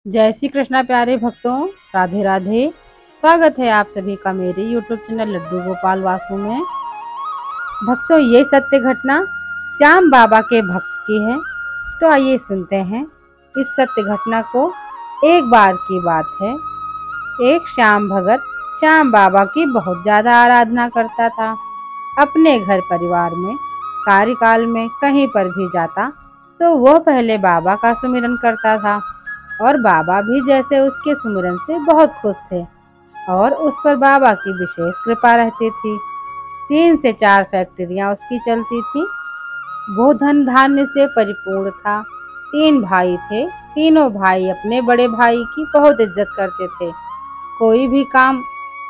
जय श्री कृष्णा प्यारे भक्तों, राधे राधे। स्वागत है आप सभी का मेरे यूट्यूब चैनल लड्डू गोपाल वासु में। भक्तों, ये सत्य घटना श्याम बाबा के भक्त की है। तो आइए सुनते हैं इस सत्य घटना को। एक बार की बात है, एक श्याम भगत श्याम बाबा की बहुत ज़्यादा आराधना करता था। अपने घर परिवार में कार्यकाल में कहीं पर भी जाता तो वह पहले बाबा का सुमिरन करता था और बाबा भी जैसे उसके सुमिरन से बहुत खुश थे और उस पर बाबा की विशेष कृपा रहती थी। 3 से 4 फैक्ट्रियां उसकी चलती थी। वो धन धान्य से परिपूर्ण था। 3 भाई थे। तीनों भाई अपने बड़े भाई की बहुत इज्जत करते थे। कोई भी काम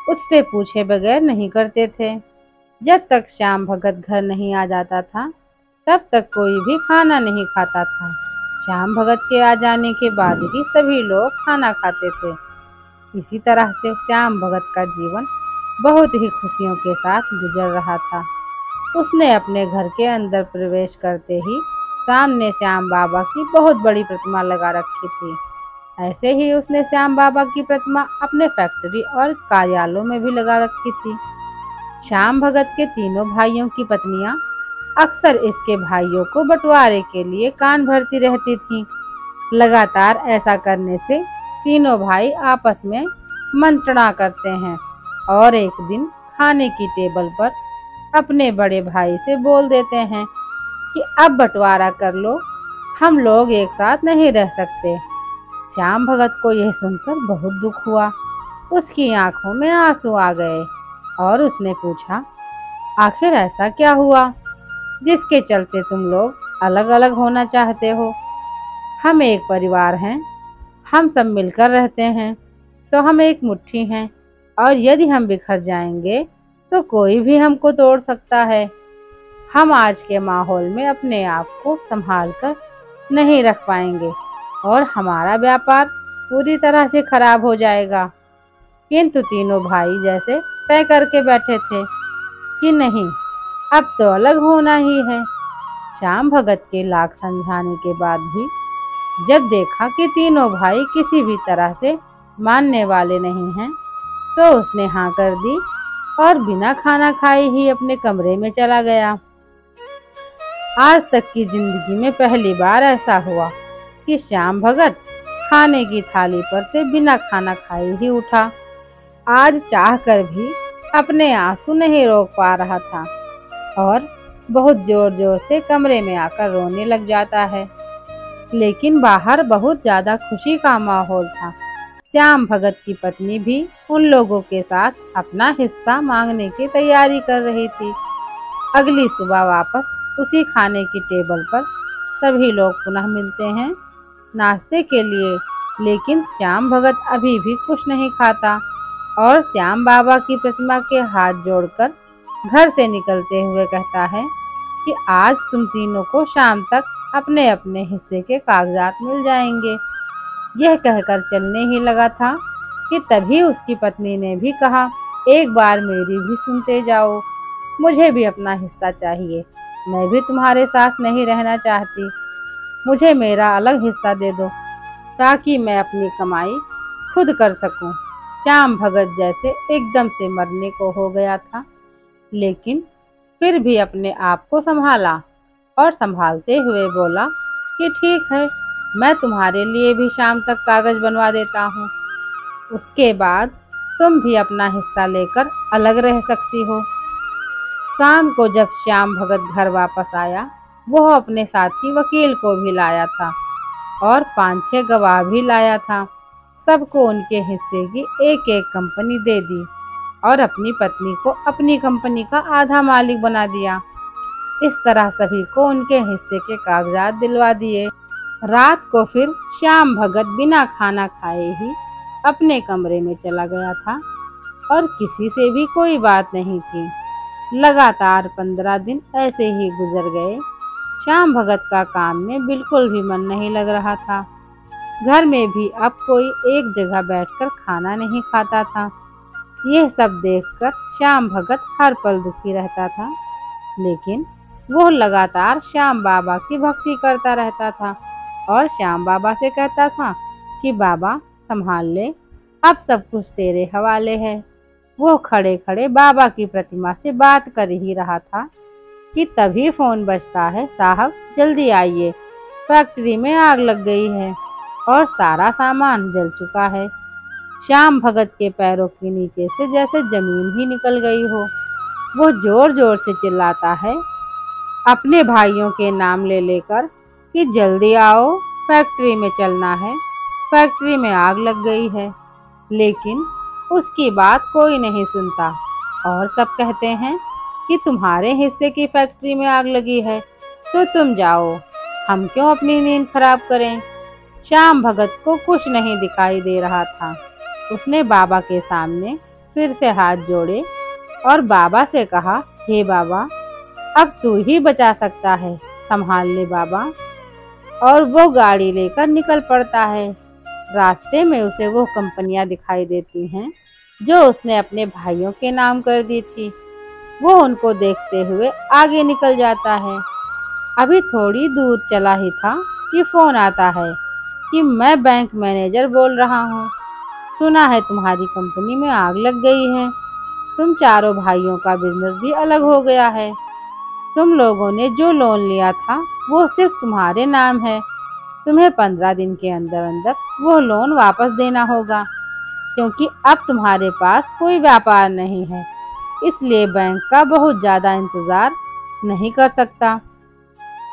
उससे पूछे बगैर नहीं करते थे। जब तक श्याम भगत घर नहीं आ जाता था तब तक कोई भी खाना नहीं खाता था। श्याम भगत के आ जाने के बाद ही सभी लोग खाना खाते थे। इसी तरह से श्याम भगत का जीवन बहुत ही खुशियों के साथ गुजर रहा था। उसने अपने घर के अंदर प्रवेश करते ही सामने श्याम बाबा की बहुत बड़ी प्रतिमा लगा रखी थी। ऐसे ही उसने श्याम बाबा की प्रतिमा अपने फैक्ट्री और कार्यालयों में भी लगा रखी थी। श्याम भगत के तीनों भाइयों की पत्नियां अक्सर इसके भाइयों को बंटवारे के लिए कान भरती रहती थीं। लगातार ऐसा करने से तीनों भाई आपस में मंत्रणा करते हैं और एक दिन खाने की टेबल पर अपने बड़े भाई से बोल देते हैं कि अब बंटवारा कर लो, हम लोग एक साथ नहीं रह सकते। श्याम भगत को यह सुनकर बहुत दुख हुआ। उसकी आंखों में आंसू आ गए और उसने पूछा, आखिर ऐसा क्या हुआ जिसके चलते तुम लोग अलग अलग होना चाहते हो? हम एक परिवार हैं, हम सब मिलकर रहते हैं तो हम एक मुट्ठी हैं, और यदि हम बिखर जाएंगे तो कोई भी हमको तोड़ सकता है। हम आज के माहौल में अपने आप को संभाल कर नहीं रख पाएंगे और हमारा व्यापार पूरी तरह से खराब हो जाएगा। किंतु तीनों भाई जैसे तय करके बैठे थे कि नहीं, अब तो अलग होना ही है। श्याम भगत के लाख समझाने के बाद भी जब देखा कि तीनों भाई किसी भी तरह से मानने वाले नहीं हैं, तो उसने हाँ कर दी और बिना खाना खाए ही अपने कमरे में चला गया। आज तक की जिंदगी में पहली बार ऐसा हुआ कि श्याम भगत खाने की थाली पर से बिना खाना खाए ही उठा। आज चाह कर भी अपने आंसू नहीं रोक पा रहा था और बहुत जोर जोर से कमरे में आकर रोने लग जाता है। लेकिन बाहर बहुत ज्यादा खुशी का माहौल था। श्याम भगत की पत्नी भी उन लोगों के साथ अपना हिस्सा मांगने की तैयारी कर रही थी। अगली सुबह वापस उसी खाने की टेबल पर सभी लोग पुनः मिलते हैं नाश्ते के लिए। लेकिन श्याम भगत अभी भी कुछ नहीं खाता और श्याम बाबा की प्रतिमा के हाथ जोड़कर घर से निकलते हुए कहता है कि आज तुम तीनों को शाम तक अपने अपने हिस्से के कागजात मिल जाएंगे। यह कहकर चलने ही लगा था कि तभी उसकी पत्नी ने भी कहा, एक बार मेरी भी सुनते जाओ, मुझे भी अपना हिस्सा चाहिए। मैं भी तुम्हारे साथ नहीं रहना चाहती। मुझे मेरा अलग हिस्सा दे दो ताकि मैं अपनी कमाई खुद कर सकूं। श्याम भगत जैसे एकदम से मरने को हो गया था, लेकिन फिर भी अपने आप को संभाला और संभालते हुए बोला कि ठीक है, मैं तुम्हारे लिए भी शाम तक कागज बनवा देता हूँ। उसके बाद तुम भी अपना हिस्सा लेकर अलग रह सकती हो। शाम को जब श्याम भगत घर वापस आया, वह अपने साथी वकील को भी लाया था और 5-6 गवाह भी लाया था। सबको उनके हिस्से की एक एक कंपनी दे दी और अपनी पत्नी को अपनी कंपनी का आधा मालिक बना दिया। इस तरह सभी को उनके हिस्से के कागजात दिलवा दिए। रात को फिर श्याम भगत बिना खाना खाए ही अपने कमरे में चला गया था और किसी से भी कोई बात नहीं की। लगातार 15 दिन ऐसे ही गुजर गए। श्याम भगत का काम में बिल्कुल भी मन नहीं लग रहा था। घर में भी अब कोई एक जगह बैठकर खाना नहीं खाता था। यह सब देखकर श्याम भगत हर पल दुखी रहता था, लेकिन वो लगातार श्याम बाबा की भक्ति करता रहता था और श्याम बाबा से कहता था कि बाबा संभाल ले, अब सब कुछ तेरे हवाले है। वो खड़े खड़े बाबा की प्रतिमा से बात कर ही रहा था कि तभी फोन बजता है, साहब जल्दी आइए, फैक्ट्री में आग लग गई है और सारा सामान जल चुका है। श्याम भगत के पैरों के नीचे से जैसे जमीन ही निकल गई हो। वो जोर जोर से चिल्लाता है, अपने भाइयों के नाम ले लेकर कि जल्दी आओ, फैक्ट्री में चलना है, फैक्ट्री में आग लग गई है। लेकिन उसकी बात कोई नहीं सुनता और सब कहते हैं कि तुम्हारे हिस्से की फैक्ट्री में आग लगी है तो तुम जाओ, हम क्यों अपनी नींद खराब करें। श्याम भगत को कुछ नहीं दिखाई दे रहा था। उसने बाबा के सामने फिर से हाथ जोड़े और बाबा से कहा, हे बाबा, अब तू ही बचा सकता है, संभाल ले बाबा। और वो गाड़ी लेकर निकल पड़ता है। रास्ते में उसे वो कंपनियां दिखाई देती हैं जो उसने अपने भाइयों के नाम कर दी थी। वो उनको देखते हुए आगे निकल जाता है। अभी थोड़ी दूर चला ही था कि फोन आता है कि मैं बैंक मैनेजर बोल रहा हूँ, सुना है तुम्हारी कंपनी में आग लग गई है, तुम चारों भाइयों का बिजनेस भी अलग हो गया है, तुम लोगों ने जो लोन लिया था वो सिर्फ तुम्हारे नाम है, तुम्हें 15 दिन के अंदर अंदर वो लोन वापस देना होगा, क्योंकि अब तुम्हारे पास कोई व्यापार नहीं है, इसलिए बैंक का बहुत ज़्यादा इंतज़ार नहीं कर सकता।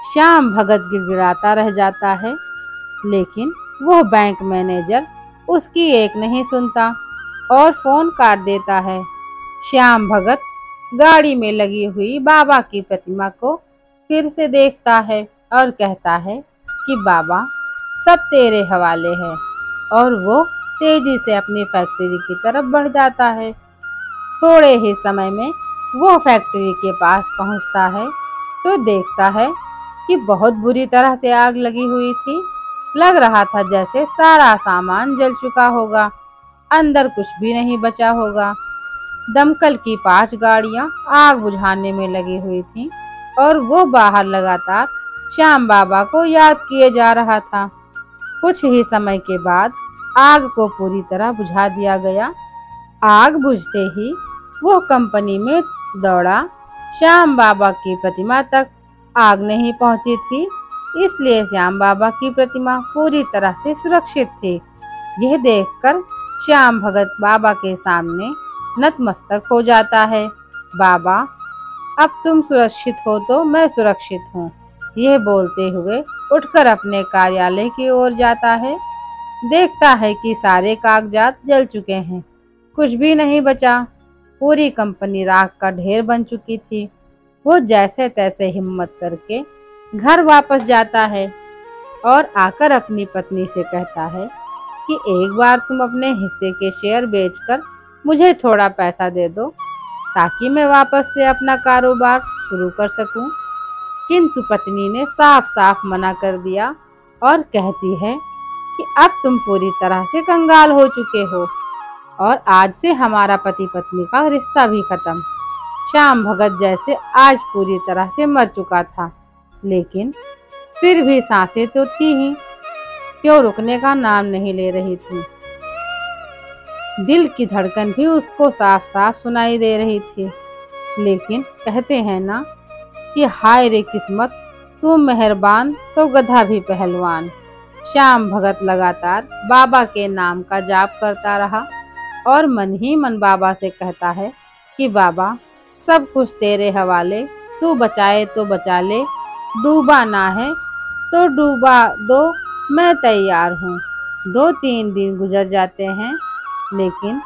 श्याम भगत गिड़गिड़ाता रह जाता है, लेकिन वो बैंक मैनेजर उसकी एक नहीं सुनता और फ़ोन काट देता है। श्याम भगत गाड़ी में लगी हुई बाबा की प्रतिमा को फिर से देखता है और कहता है कि बाबा सब तेरे हवाले है, और वो तेजी से अपनी फैक्ट्री की तरफ बढ़ जाता है। थोड़े ही समय में वो फैक्ट्री के पास पहुंचता है तो देखता है कि बहुत बुरी तरह से आग लगी हुई थी। लग रहा था जैसे सारा सामान जल चुका होगा, अंदर कुछ भी नहीं बचा होगा। दमकल की 5 गाड़ियां आग बुझाने में लगी हुई थीं और वो बाहर लगातार श्याम बाबा को याद किए जा रहा था। कुछ ही समय के बाद आग को पूरी तरह बुझा दिया गया। आग बुझते ही वो कंपनी में दौड़ा। श्याम बाबा की प्रतिमा तक आग नहीं पहुंची थी, इसलिए श्याम बाबा की प्रतिमा पूरी तरह से सुरक्षित थी। यह देखकर श्याम भगत बाबा के सामने नतमस्तक हो जाता है। बाबा, अब तुम सुरक्षित हो तो मैं सुरक्षित हूँ, यह बोलते हुए उठकर अपने कार्यालय की ओर जाता है। देखता है कि सारे कागजात जल चुके हैं, कुछ भी नहीं बचा। पूरी कंपनी राख का ढेर बन चुकी थी। वो जैसे तैसे हिम्मत करके घर वापस जाता है और आकर अपनी पत्नी से कहता है कि एक बार तुम अपने हिस्से के शेयर बेचकर मुझे थोड़ा पैसा दे दो, ताकि मैं वापस से अपना कारोबार शुरू कर सकूं। किंतु पत्नी ने साफ साफ मना कर दिया और कहती है कि अब तुम पूरी तरह से कंगाल हो चुके हो और आज से हमारा पति पत्नी का रिश्ता भी खत्म। श्याम भगत जैसे आज पूरी तरह से मर चुका था, लेकिन फिर भी सांसें तो थी ही, क्यों रुकने का नाम नहीं ले रही थी। दिल की धड़कन भी उसको साफ साफ सुनाई दे रही थी। लेकिन कहते हैं ना कि हाय रे किस्मत, तू मेहरबान तो गधा भी पहलवान। श्याम भगत लगातार बाबा के नाम का जाप करता रहा और मन ही मन बाबा से कहता है कि बाबा सब कुछ तेरे हवाले, तू बचाए तो बचा ले, डूबा ना है तो डूबा दो, मैं तैयार हूँ। 2-3 दिन गुजर जाते हैं, लेकिन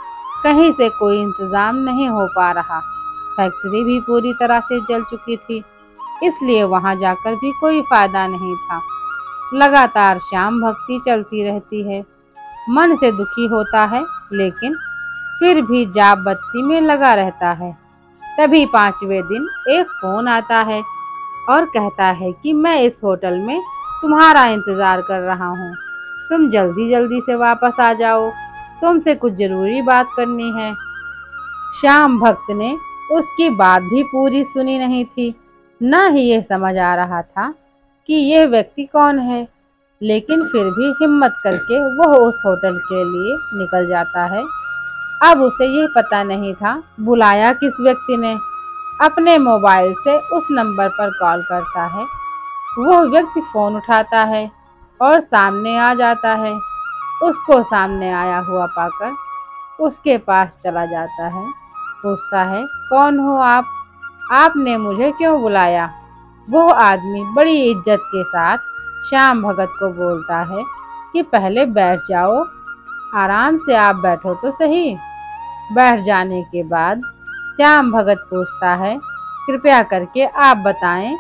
कहीं से कोई इंतज़ाम नहीं हो पा रहा। फैक्ट्री भी पूरी तरह से जल चुकी थी, इसलिए वहां जाकर भी कोई फायदा नहीं था। लगातार श्याम भक्ति चलती रहती है। मन से दुखी होता है, लेकिन फिर भी जाप बत्ती में लगा रहता है। तभी 5वें दिन एक फोन आता है और कहता है कि मैं इस होटल में तुम्हारा इंतजार कर रहा हूँ, तुम जल्दी जल्दी से वापस आ जाओ, तुमसे कुछ जरूरी बात करनी है। श्याम भक्त ने उसकी बात भी पूरी सुनी नहीं थी, न ही यह समझ आ रहा था कि यह व्यक्ति कौन है। लेकिन फिर भी हिम्मत करके वह उस होटल के लिए निकल जाता है। अब उसे यह पता नहीं था बुलाया किस व्यक्ति ने। अपने मोबाइल से उस नंबर पर कॉल करता है। वह व्यक्ति फोन उठाता है और सामने आ जाता है। उसको सामने आया हुआ पाकर उसके पास चला जाता है। पूछता है, कौन हो आप? आपने मुझे क्यों बुलाया? वो आदमी बड़ी इज्जत के साथ श्याम भगत को बोलता है कि पहले बैठ जाओ, आराम से आप बैठो तो सही। बैठ जाने के बाद श्याम भगत पूछता है, कृपया करके आप बताएं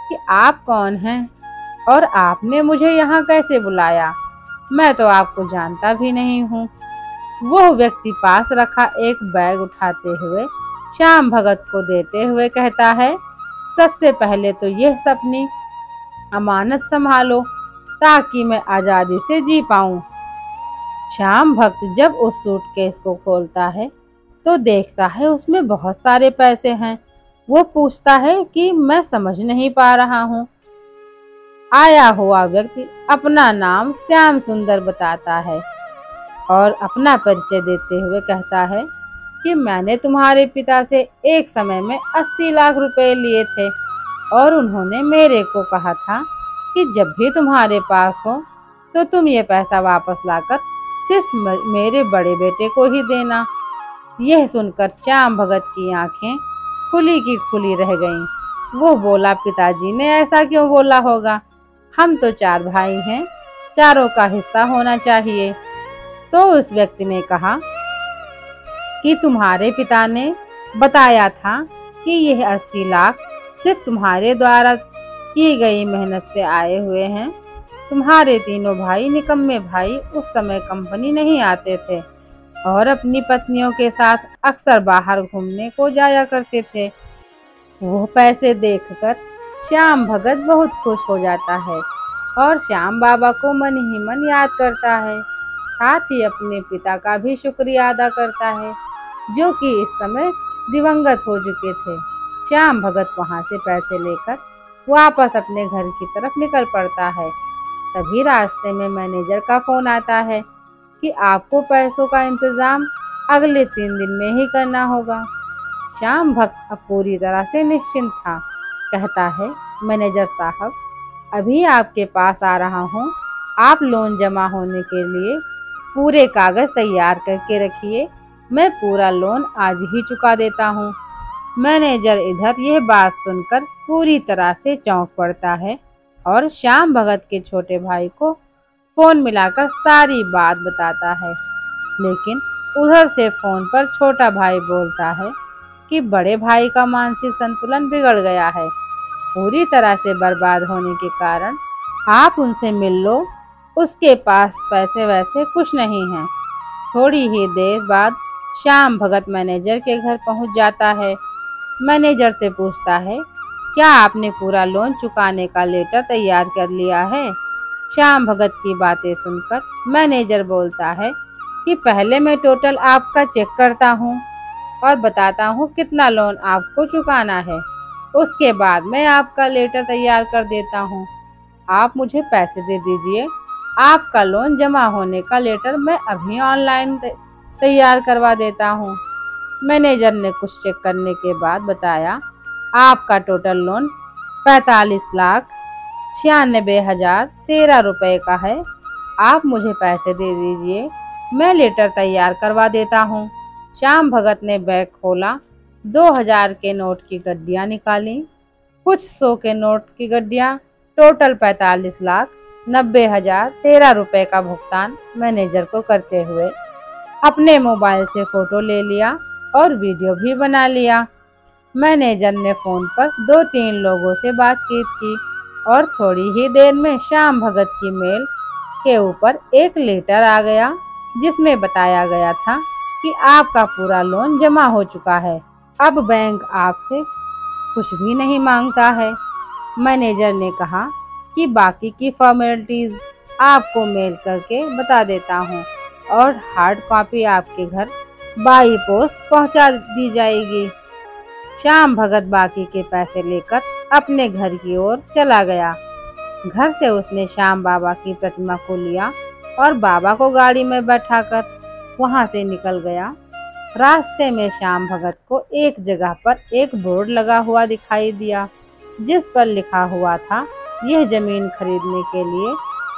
कि आप कौन हैं और आपने मुझे यहाँ कैसे बुलाया? मैं तो आपको जानता भी नहीं हूँ। वह व्यक्ति पास रखा एक बैग उठाते हुए श्याम भगत को देते हुए कहता है, सबसे पहले तो यह अपनी अमानत संभालो ताकि मैं आज़ादी से जी पाऊं। श्याम भक्त जब उस सूटकेस को खोलता है तो देखता है उसमें बहुत सारे पैसे हैं। वो पूछता है कि मैं समझ नहीं पा रहा हूँ। आया हुआ व्यक्ति अपना नाम श्याम सुंदर बताता है और अपना परिचय देते हुए कहता है कि मैंने तुम्हारे पिता से एक समय में 80 लाख रुपए लिए थे और उन्होंने मेरे को कहा था कि जब भी तुम्हारे पास हो तो तुम ये पैसा वापस लाकर सिर्फ मेरे बड़े बेटे को ही देना। यह सुनकर श्याम भगत की आंखें खुली की खुली रह गईं। वो बोला, पिताजी ने ऐसा क्यों बोला होगा? हम तो 4 भाई हैं, चारों का हिस्सा होना चाहिए। तो उस व्यक्ति ने कहा कि तुम्हारे पिता ने बताया था कि यह 80 लाख सिर्फ तुम्हारे द्वारा की गई मेहनत से आए हुए हैं। तुम्हारे तीनों भाई निकम्मे भाई उस समय कंपनी नहीं आते थे और अपनी पत्नियों के साथ अक्सर बाहर घूमने को जाया करते थे। वो पैसे देखकर श्याम भगत बहुत खुश हो जाता है और श्याम बाबा को मन ही मन याद करता है। साथ ही अपने पिता का भी शुक्रिया अदा करता है जो कि इस समय दिवंगत हो चुके थे। श्याम भगत वहां से पैसे लेकर वापस अपने घर की तरफ निकल पड़ता है। तभी रास्ते में मैनेजर का फोन आता है कि आपको पैसों का इंतजाम अगले 3 दिन में ही करना होगा। श्याम भक्त अब पूरी तरह से निश्चिंत था। कहता है, मैनेजर साहब, अभी आपके पास आ रहा हूँ। आप लोन जमा होने के लिए पूरे कागज तैयार करके रखिए, मैं पूरा लोन आज ही चुका देता हूँ। मैनेजर इधर यह बात सुनकर पूरी तरह से चौंक पड़ता है और श्याम भगत के छोटे भाई को फोन मिलाकर सारी बात बताता है। लेकिन उधर से फोन पर छोटा भाई बोलता है कि बड़े भाई का मानसिक संतुलन बिगड़ गया है, पूरी तरह से बर्बाद होने के कारण आप उनसे मिल लो, उसके पास पैसे वैसे कुछ नहीं हैं। थोड़ी ही देर बाद श्याम भगत मैनेजर के घर पहुंच जाता है। मैनेजर से पूछता है, क्या आपने पूरा लोन चुकाने का लेटर तैयार कर लिया है? श्याम भगत की बातें सुनकर मैनेजर बोलता है कि पहले मैं टोटल आपका चेक करता हूँ और बताता हूँ कितना लोन आपको चुकाना है, उसके बाद मैं आपका लेटर तैयार कर देता हूँ। आप मुझे पैसे दे दीजिए, आपका लोन जमा होने का लेटर मैं अभी ऑनलाइन तैयार करवा देता हूँ। मैनेजर ने कुछ चेक करने के बाद बताया, आपका टोटल लोन 45,96,013 रुपए का है। आप मुझे पैसे दे दीजिए, मैं लेटर तैयार करवा देता हूँ। श्याम भगत ने बैग खोला, 2000 के नोट की गड्डियाँ निकाली, कुछ 100 के नोट की गड्डियाँ, टोटल 45,90,013 रुपए का भुगतान मैनेजर को करते हुए अपने मोबाइल से फोटो ले लिया और वीडियो भी बना लिया। मैनेजर ने फ़ोन पर 2-3 लोगों से बातचीत की और थोड़ी ही देर में श्याम भगत की मेल के ऊपर एक लेटर आ गया जिसमें बताया गया था कि आपका पूरा लोन जमा हो चुका है, अब बैंक आपसे कुछ भी नहीं मांगता है। मैनेजर ने कहा कि बाकी की फॉर्मेलिटीज़ आपको मेल करके बता देता हूँ और हार्ड कॉपी आपके घर बाई पोस्ट पहुँचा दी जाएगी। श्याम भगत बाकी के पैसे लेकर अपने घर की ओर चला गया। घर से उसने श्याम बाबा की प्रतिमा को लिया और बाबा को गाड़ी में बैठाकर वहां से निकल गया। रास्ते में श्याम भगत को एक जगह पर एक बोर्ड लगा हुआ दिखाई दिया, जिस पर लिखा हुआ था, यह जमीन खरीदने के लिए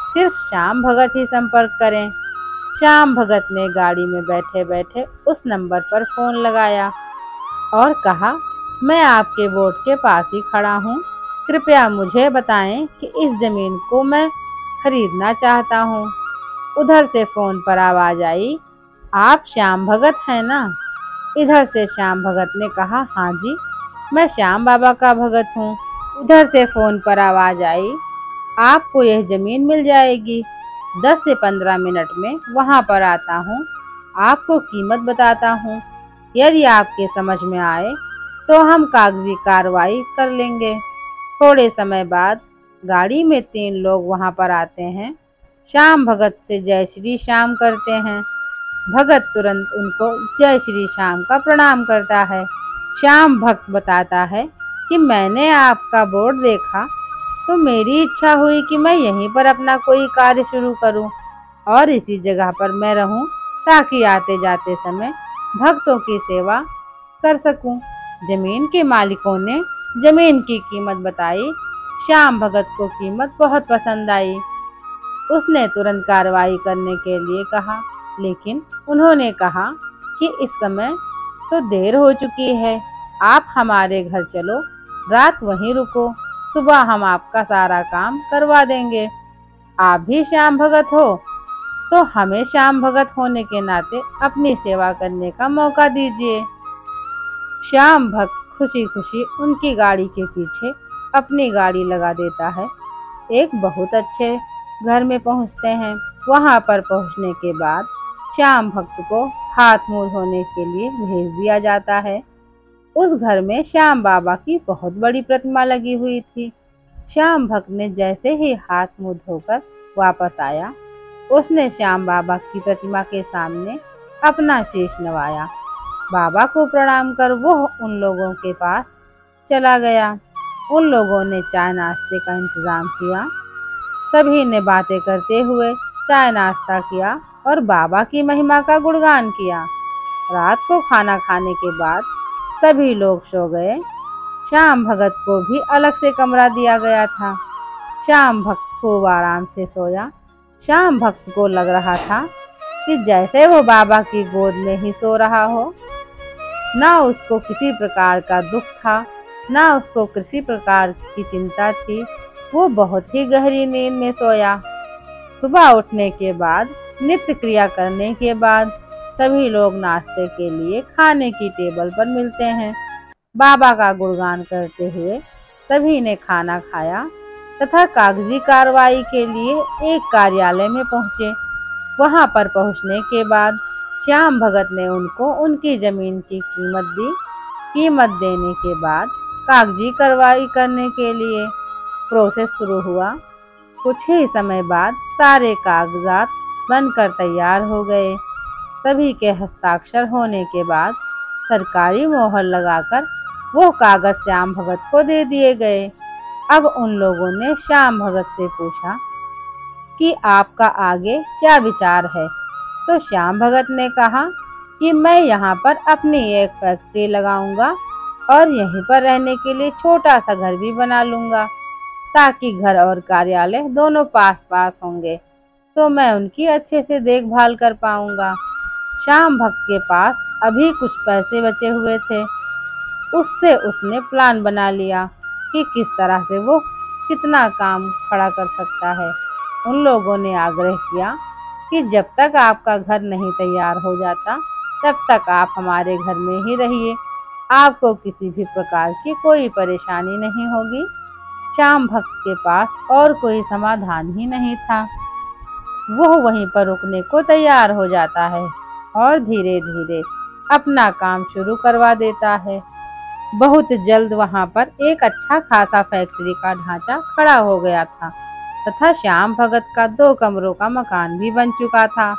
सिर्फ श्याम भगत ही संपर्क करें। श्याम भगत ने गाड़ी में बैठे बैठे उस नंबर पर फोन लगाया और कहा, मैं आपके बोर्ड के पास ही खड़ा हूँ, कृपया मुझे बताएं कि इस जमीन को मैं खरीदना चाहता हूँ। उधर से फोन पर आवाज आई, आप श्याम भगत हैं ना? इधर से श्याम भगत ने कहा, हाँ जी, मैं श्याम बाबा का भगत हूँ। उधर से फोन पर आवाज आई, आपको यह जमीन मिल जाएगी, 10 से 15 मिनट में वहां पर आता हूँ, आपको कीमत बताता हूँ, यदि आपके समझ में आए तो हम कागजी कार्रवाई कर लेंगे। थोड़े समय बाद गाड़ी में 3 लोग वहां पर आते हैं। श्याम भगत से जय श्री श्याम करते हैं। भगत तुरंत उनको जय श्री श्याम का प्रणाम करता है। श्याम भक्त बताता है कि मैंने आपका बोर्ड देखा तो मेरी इच्छा हुई कि मैं यहीं पर अपना कोई कार्य शुरू करूं और इसी जगह पर मैं रहूं, ताकि आते जाते समय भक्तों की सेवा कर सकूं। जमीन के मालिकों ने जमीन की कीमत बताई। श्याम भगत को कीमत बहुत पसंद आई। उसने तुरंत कार्रवाई करने के लिए कहा, लेकिन उन्होंने कहा कि इस समय तो देर हो चुकी है, आप हमारे घर चलो, रात वहीं रुको, सुबह हम आपका सारा काम करवा देंगे। आप भी श्याम भगत हो तो हमें श्याम भगत होने के नाते अपनी सेवा करने का मौका दीजिए। श्याम भक्त खुशी खुशी उनकी गाड़ी के पीछे अपनी गाड़ी लगा देता है। एक बहुत अच्छे घर में पहुंचते हैं। वहां पर पहुंचने के बाद श्याम भक्त को हाथ मुंह धोने के लिए भेज दिया जाता है। उस घर में श्याम बाबा की बहुत बड़ी प्रतिमा लगी हुई थी। श्याम भक्त ने जैसे ही हाथ मुंह धोकर वापस आया, उसने श्याम बाबा की प्रतिमा के सामने अपना शीश नवाया। बाबा को प्रणाम कर वो उन लोगों के पास चला गया। उन लोगों ने चाय नाश्ते का इंतजाम किया। सभी ने बातें करते हुए चाय नाश्ता किया और बाबा की महिमा का गुणगान किया। रात को खाना खाने के बाद सभी लोग सो गए। श्याम भगत को भी अलग से कमरा दिया गया था। श्याम भक्त खूब आराम से सोया। श्याम भक्त को लग रहा था कि जैसे वो बाबा की गोद में ही सो रहा हो। ना उसको किसी प्रकार का दुख था, ना उसको किसी प्रकार की चिंता थी। वो बहुत ही गहरी नींद में सोया। सुबह उठने के बाद, नित्य क्रिया करने के बाद सभी लोग नाश्ते के लिए खाने की टेबल पर मिलते हैं। बाबा का गुणगान करते हुए सभी ने खाना खाया तथा कागजी कार्रवाई के लिए एक कार्यालय में पहुंचे। वहां पर पहुंचने के बाद श्याम भगत ने उनको उनकी जमीन की कीमत दी। कीमत देने के बाद कागजी कार्रवाई करने के लिए प्रोसेस शुरू हुआ। कुछ ही समय बाद सारे कागजात बनकर तैयार हो गए। सभी के हस्ताक्षर होने के बाद सरकारी मोहर लगाकर वो कागज श्याम भगत को दे दिए गए। अब उन लोगों ने श्याम भगत से पूछा कि आपका आगे क्या विचार है। तो श्याम भगत ने कहा कि मैं यहाँ पर अपनी एक फैक्ट्री लगाऊंगा और यहीं पर रहने के लिए छोटा सा घर भी बना लूंगा, ताकि घर और कार्यालय दोनों पास पास होंगे तो मैं उनकी अच्छे से देखभाल कर पाऊंगा। श्याम भक्त के पास अभी कुछ पैसे बचे हुए थे। उससे उसने प्लान बना लिया कि किस तरह से वो कितना काम खड़ा कर सकता है। उन लोगों ने आग्रह किया कि जब तक आपका घर नहीं तैयार हो जाता तब तक आप हमारे घर में ही रहिए, आपको किसी भी प्रकार की कोई परेशानी नहीं होगी। श्याम भक्त के पास और कोई समाधान ही नहीं था। वह वहीं पर रुकने को तैयार हो जाता है और धीरे धीरे अपना काम शुरू करवा देता है। बहुत जल्द वहां पर एक अच्छा खासा फैक्ट्री का ढांचा खड़ा हो गया था तथा श्याम भगत का 2 कमरों का मकान भी बन चुका था।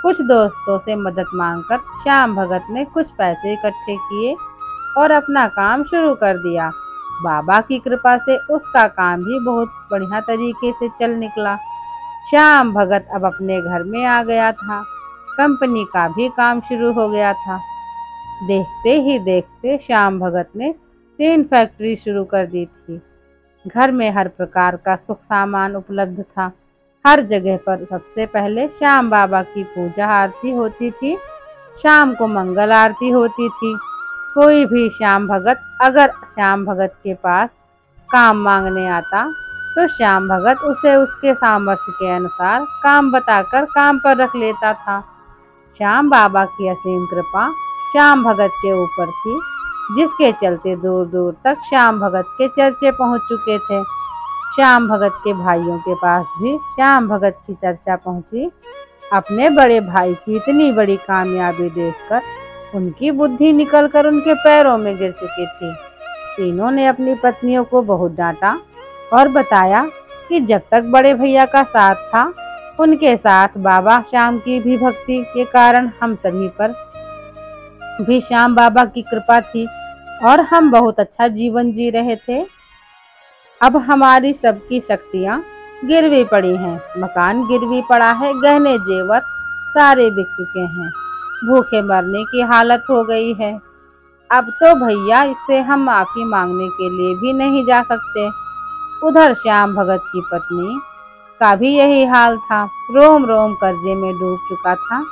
कुछ दोस्तों से मदद मांगकर श्याम भगत ने कुछ पैसे इकट्ठे किए और अपना काम शुरू कर दिया। बाबा की कृपा से उसका काम भी बहुत बढ़िया तरीके से चल निकला। श्याम भगत अब अपने घर में आ गया था। कंपनी का भी काम शुरू हो गया था। देखते ही देखते श्याम भगत ने 3 फैक्ट्री शुरू कर दी थी। घर में हर प्रकार का सुख सामान उपलब्ध था। हर जगह पर सबसे पहले श्याम बाबा की पूजा आरती होती थी। शाम को मंगल आरती होती थी। कोई भी अगर श्याम भगत के पास काम मांगने आता तो श्याम भगत उसे उसके सामर्थ्य के अनुसार काम बताकर काम पर रख लेता था। श्याम बाबा की असीम कृपा श्याम भगत के ऊपर थी, जिसके चलते दूर दूर तक श्याम भगत के चर्चे पहुंच चुके थे। श्याम भगत के भाइयों के पास भी श्याम भगत की चर्चा पहुंची। अपने बड़े भाई की इतनी बड़ी कामयाबी देखकर उनकी बुद्धि निकलकर उनके पैरों में गिर चुकी थी। तीनों ने अपनी पत्नियों को बहुत डांटा और बताया कि जब तक बड़े भैया का साथ था, उनके साथ बाबा श्याम की भी भक्ति के कारण हम सभी पर भी श्याम बाबा की कृपा थी और हम बहुत अच्छा जीवन जी रहे थे। अब हमारी सबकी शक्तियाँ गिरवी पड़ी हैं, मकान गिरवी पड़ा है, गहने जेवर सारे बिक चुके हैं, भूखे मरने की हालत हो गई है। अब तो भैया इससे हम माफी मांगने के लिए भी नहीं जा सकते। उधर श्याम भगत की पत्नी का भी यही हाल था। रोम रोम कर्जे में डूब चुका था।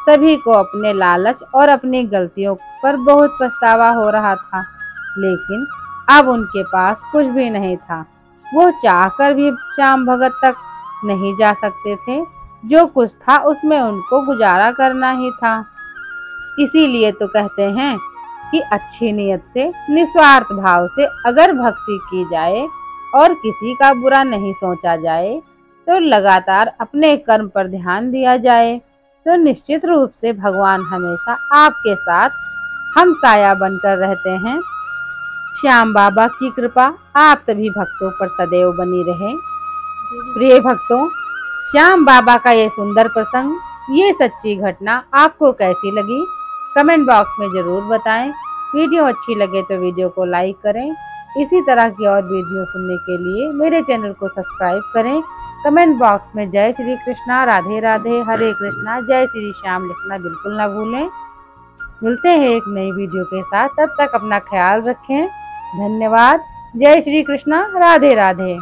सभी को अपने लालच और अपनी गलतियों पर बहुत पछतावा हो रहा था, लेकिन अब उनके पास कुछ भी नहीं था। वो चाहकर भी श्याम भगत तक नहीं जा सकते थे। जो कुछ था उसमें उनको गुजारा करना ही था। इसीलिए तो कहते हैं कि अच्छी नीयत से, निस्वार्थ भाव से अगर भक्ति की जाए और किसी का बुरा नहीं सोचा जाए, तो लगातार अपने कर्म पर ध्यान दिया जाए, तो निश्चित रूप से भगवान हमेशा आपके साथ हमसाया बनकर रहते हैं। श्याम बाबा की कृपा आप सभी भक्तों पर सदैव बनी रहे। प्रिय भक्तों, श्याम बाबा का ये सुंदर प्रसंग, ये सच्ची घटना आपको कैसी लगी, कमेंट बॉक्स में जरूर बताएं। वीडियो अच्छी लगे तो वीडियो को लाइक करें। इसी तरह की और वीडियो सुनने के लिए मेरे चैनल को सब्सक्राइब करें। कमेंट बॉक्स में जय श्री कृष्णा, राधे राधे, हरे कृष्णा, जय श्री श्याम लिखना बिल्कुल ना भूलें। मिलते हैं एक नई वीडियो के साथ, तब तक अपना ख्याल रखें। धन्यवाद। जय श्री कृष्णा, राधे राधे।